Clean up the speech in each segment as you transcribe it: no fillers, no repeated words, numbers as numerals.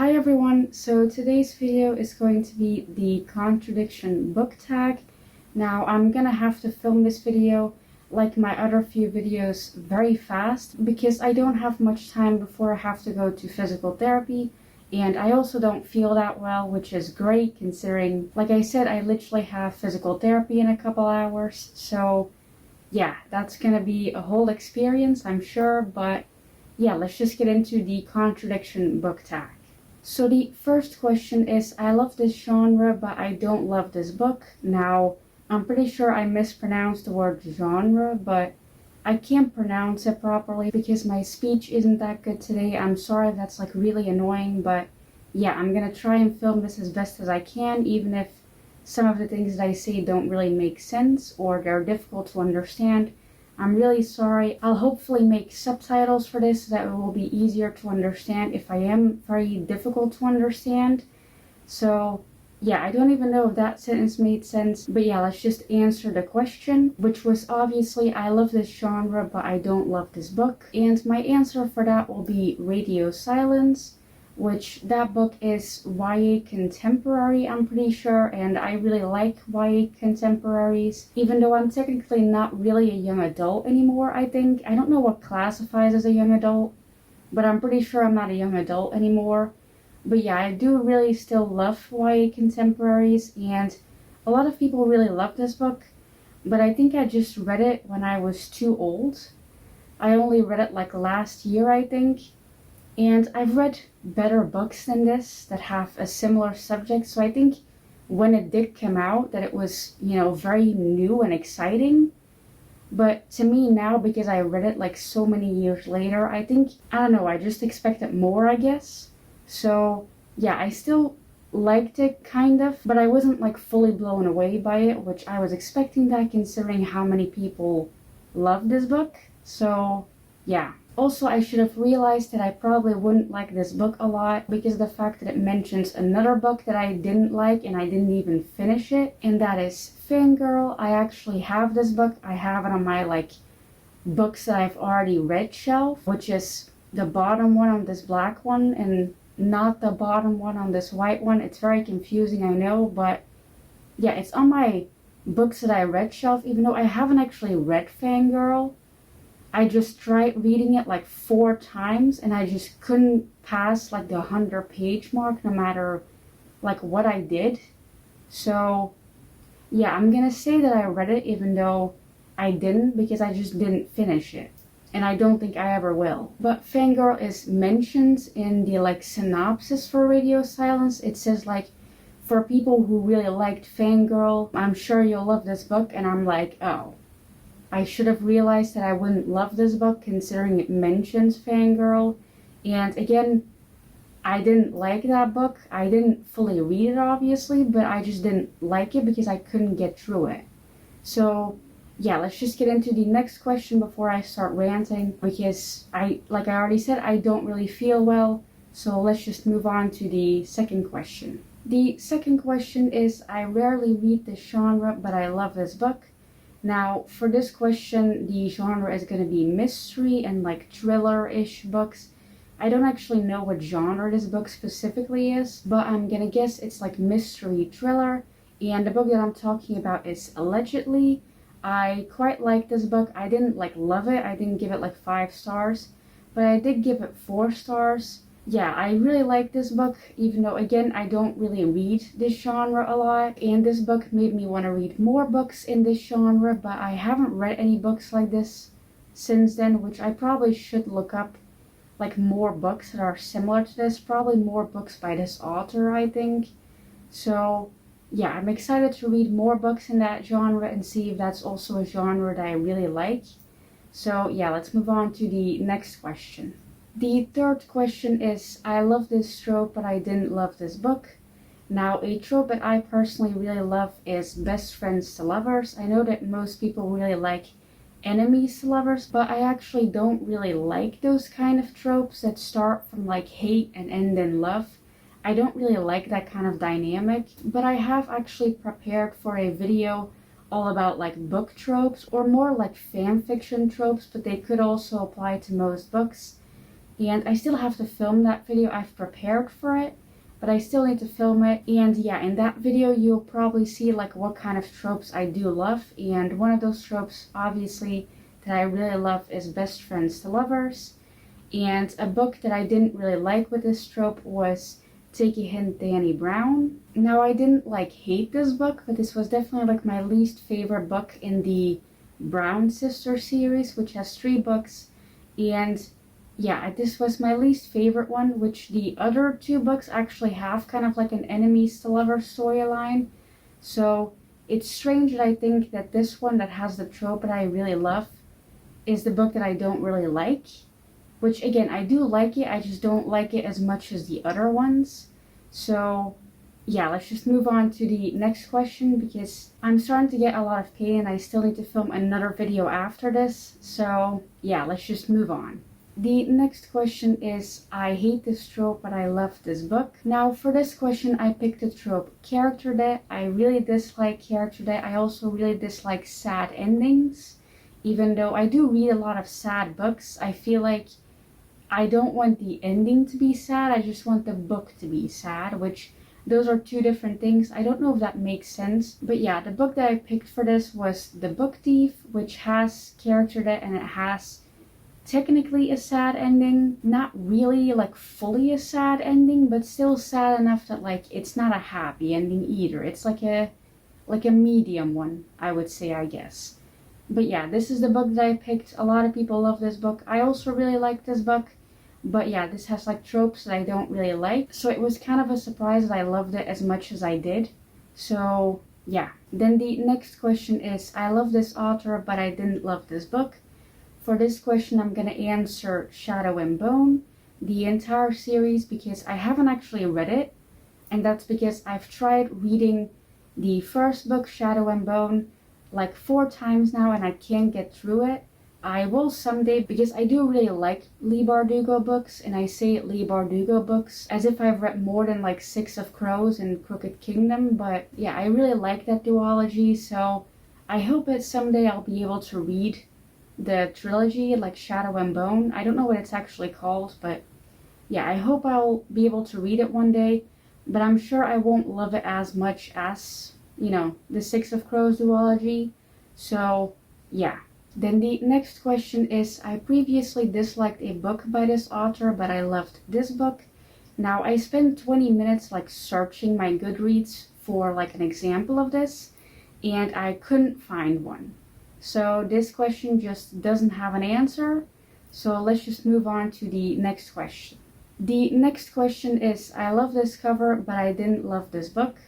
Hi everyone, so today's video is going to be the Contradiction Book Tag. Now I'm gonna have to film this video like my other few videos very fast because I don't have much time before I have to go to physical therapy, and I also don't feel that well, which is great considering, like I said, I literally have physical therapy in a couple hours. So yeah, that's gonna be a whole experience, I'm sure, but yeah, let's just get into the Contradiction Book Tag. So the first question is, I love this genre, but I don't love this book. Now, I'm pretty sure I mispronounced the word genre, but I can't pronounce it properly because my speech isn't that good today. I'm sorry if that's like really annoying, but yeah, I'm gonna try and film this as best as I can, even if some of the things that I say don't really make sense or they're difficult to understand. I'm really sorry. I'll hopefully make subtitles for this so that it will be easier to understand if I am very difficult to understand. So yeah, I don't even know if that sentence made sense, but yeah, let's just answer the question, which was obviously, I love this genre, but I don't love this book. And my answer for that will be Radio Silence, which that book is YA contemporary, I'm pretty sure, and I really like YA contemporaries, even though I'm technically not really a young adult anymore, I think. I don't know what classifies as a young adult, but I'm pretty sure I'm not a young adult anymore. But yeah, I do really still love YA contemporaries, and a lot of people really love this book, but I think I just read it when I was too old. I only read it like last year, I think. And I've read better books than this that have a similar subject, so I think when it did come out that it was, very new and exciting. But to me now, because I read it like so many years later, I think, I don't know, I just expected more, I guess. So yeah, I still liked it kind of, but I wasn't like fully blown away by it, which I was expecting that considering how many people love this book. So yeah. Also, I should have realized that I probably wouldn't like this book a lot because of the fact that it mentions another book that I didn't like and I didn't even finish it, and that is Fangirl. I actually have this book. I have it on my books that I've already read shelf, which is the bottom one on this black one and not the bottom one on this white one. It's very confusing, I know, but yeah, it's on my books that I read shelf, even though I haven't actually read Fangirl. I just tried reading it like 4 times and I just couldn't pass the 100-page mark no matter what I did. So yeah, I'm gonna say that I read it even though I didn't, because I just didn't finish it. And I don't think I ever will. But Fangirl is mentioned in the synopsis for Radio Silence. It says for people who really liked Fangirl, I'm sure you'll love this book. And I'm like, oh, I should have realized that I wouldn't love this book considering it mentions Fangirl. And again, I didn't like that book. I didn't fully read it, obviously, but I just didn't like it because I couldn't get through it. So yeah, let's just get into the next question before I start ranting, because like I already said, I don't really feel well. So let's just move on to the second question. The second question is, I rarely read this genre, but I love this book. Now, for this question, the genre is going to be mystery and thriller-ish books. I don't actually know what genre this book specifically is, but I'm going to guess it's mystery thriller. And the book that I'm talking about is Allegedly. I quite like this book. I didn't love it. I didn't give it 5 stars, but I did give it 4 stars. Yeah, I really like this book, even though, again, I don't really read this genre a lot. And this book made me want to read more books in this genre, but I haven't read any books like this since then, which I probably should look up, more books that are similar to this. Probably more books by this author, I think. So yeah, I'm excited to read more books in that genre and see if that's also a genre that I really like. So yeah, let's move on to the next question. The third question is, I love this trope, but I didn't love this book. Now, a trope that I personally really love is best friends to lovers. I know that most people really like enemies to lovers, but I actually don't really like those kind of tropes that start from hate and end in love. I don't really like that kind of dynamic, but I have actually prepared for a video all about book tropes, or more fan fiction tropes, but they could also apply to most books. and I still have to film that video. I've prepared for it, but I still need to film it. And yeah, in that video you'll probably see like what kind of tropes I do love, and one of those tropes obviously that I really love is best friends to lovers. And a book that I didn't really like with this trope was Take a Hint, Danny Brown. Now, I didn't like hate this book, but this was definitely like my least favorite book in the Brown Sister series, which has 3 books. And yeah, this was my least favorite one, which the other 2 books actually have kind of like an enemies to lovers storyline. So it's strange that I think that this one that has the trope that I really love is the book that I don't really like. Which, again, I do like it, I just don't like it as much as the other ones. So, yeah, let's just move on to the next question, because I'm starting to get a lot of pain and I still need to film another video after this. So, yeah, let's just move on. The next question is, I hate this trope, but I love this book. Now, for this question, I picked the trope character death. I really dislike character death. I also really dislike sad endings. Even though I do read a lot of sad books, I feel like I don't want the ending to be sad, I just want the book to be sad, which those are 2 different things. I don't know if that makes sense. But yeah, the book that I picked for this was The Book Thief, which has character death and it has technically a sad ending. Not really like fully a sad ending, but still sad enough that like it's not a happy ending either. It's like a medium one, I would say, I guess. But yeah, this is the book that I picked. A lot of people love this book. I also really like this book. But yeah, this has like tropes that I don't really like. So it was kind of a surprise that I loved it as much as I did. So yeah. Then the next question is, I love this author, but I didn't love this book. For this question, I'm gonna answer Shadow and Bone, the entire series, because I haven't actually read it. And that's because I've tried reading the first book, Shadow and Bone, like 4 times now and I can't get through it. I will someday, because I do really like Leigh Bardugo books, and I say Leigh Bardugo books as if I've read more than like 6 of Crows and Crooked Kingdom, but yeah, I really like that duology, so I hope that someday I'll be able to read the trilogy, like Shadow and Bone. I don't know what it's actually called, but yeah, I hope I'll be able to read it one day, but I'm sure I won't love it as much as, you know, the 6 of Crows duology, so yeah. Then the next question is, I previously disliked a book by this author, but I loved this book. Now, I spent 20 minutes like searching my Goodreads for like an example of this, and I couldn't find one. So this question just doesn't have an answer. So let's just move on to the next question. The next question is, I love this cover, but I didn't love this book.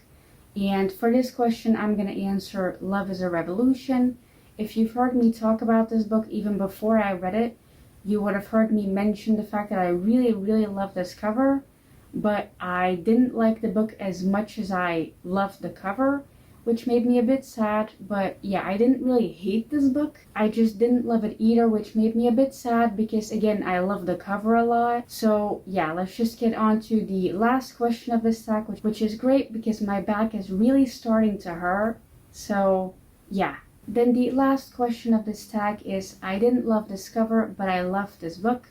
And for this question, I'm going to answer Love is a Revolution. If you've heard me talk about this book even before I read it, you would have heard me mention the fact that I really, really love this cover, but I didn't like the book as much as I loved the cover, which made me a bit sad. But yeah, I didn't really hate this book. I just didn't love it either, which made me a bit sad because, again, I love the cover a lot. So yeah, let's just get on to the last question of this tag, which is great because my back is really starting to hurt. So yeah. Then the last question of this tag is, I didn't love this cover, but I loved this book.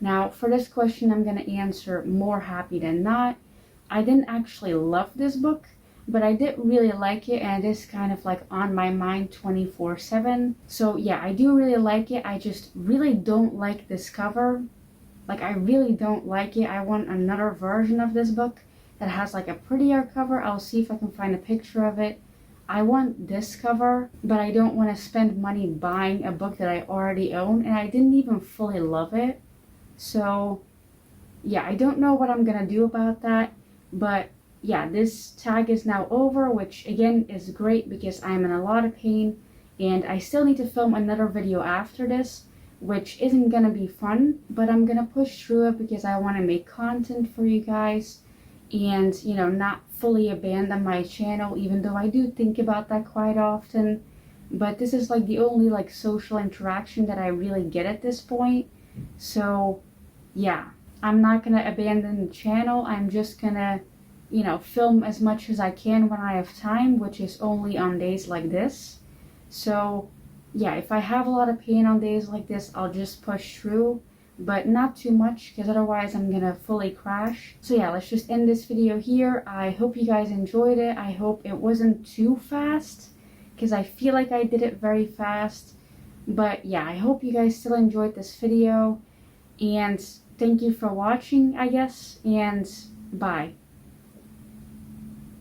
Now, for this question, I'm going to answer More Happy Than Not. I didn't actually love this book, but I did really like it, and it is kind of like on my mind 24/7. So yeah, I do really like it. I just really don't like this cover. Like, I really don't like it. I want another version of this book that has like a prettier cover. I'll see if I can find a picture of it. I want this cover, but I don't want to spend money buying a book that I already own, and I didn't even fully love it. So yeah, I don't know what I'm gonna do about that, but yeah, this tag is now over, which again is great because I'm in a lot of pain, and I still need to film another video after this, which isn't gonna be fun, but I'm gonna push through it because I want to make content for you guys, and, you know, not fully abandon my channel, even though I do think about that quite often. But this is like the only like social interaction that I really get at this point. So yeah, I'm not gonna abandon the channel. I'm just gonna, you know, film as much as I can when I have time, which is only on days like this. So yeah, if I have a lot of pain on days like this, I'll just push through. but not too much because otherwise I'm gonna fully crash. So yeah, let's just end this video here. I hope you guys enjoyed it. I hope it wasn't too fast because I feel like I did it very fast. But yeah, I hope you guys still enjoyed this video, and thank you for watching, I guess, and bye.